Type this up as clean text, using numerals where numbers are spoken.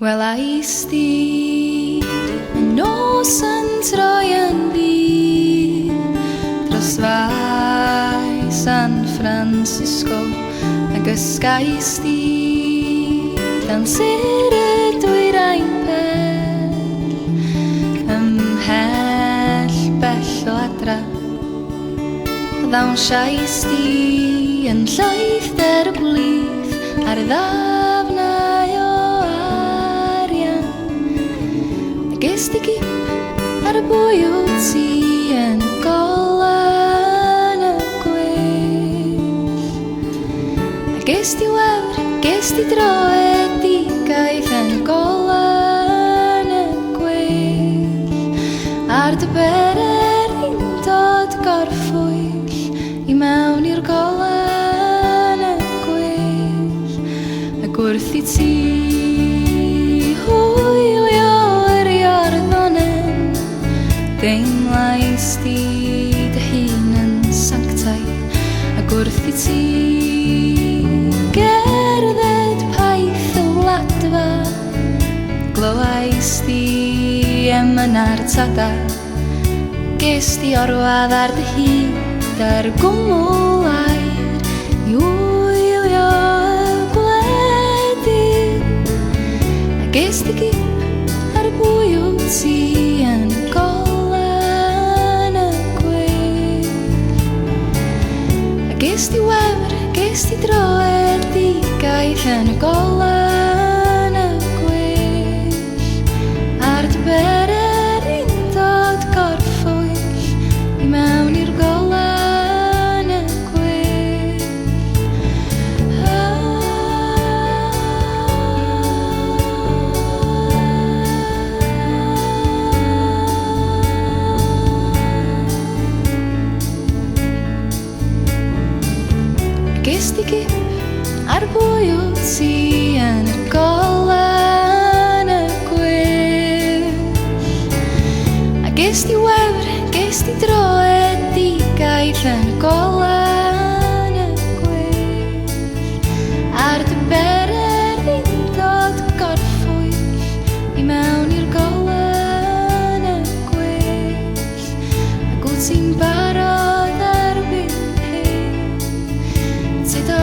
Welais di yn nos yn troi yn ddi dros fai San Francisco a gysgais di gan sir y dwyrain pell ymhell bell o adra ddawn siais di yn llaeth der y blith ar y ddafnau o arian a ges di gip ar y bwy o ti yn golan y gwell a ges di wefr, ges di droedigaeth yn golan y gwell ar dy berer i'n dod gorffwyll i mewn i'r golan y gwell ac wrth i ti hwylio yr iorddonen deimlais di dy hun yn sanctaidd ac wrth i ti gerdded paith y wladfa glywais di emyna'r tada ges di orwedd ar dy hyd ar gwmwl air i wylio y gwledydd a ges di gip ar y bwy o ti yn golan y gwell a ges di wefr, ges di droedigaeth yn y golan y gwell ar dy berer i'n dod gorffwyll i mewn i'r golan y gwell ges di gip ar bwy o ti yn y golan y gwell a ges di wefr, ges di droedigaeth yn y golan y gwell ar dy berer i'n dod gorffwyll i mewn i'r golan y gwell ac wyt ti'n barod erbyn hyn sut o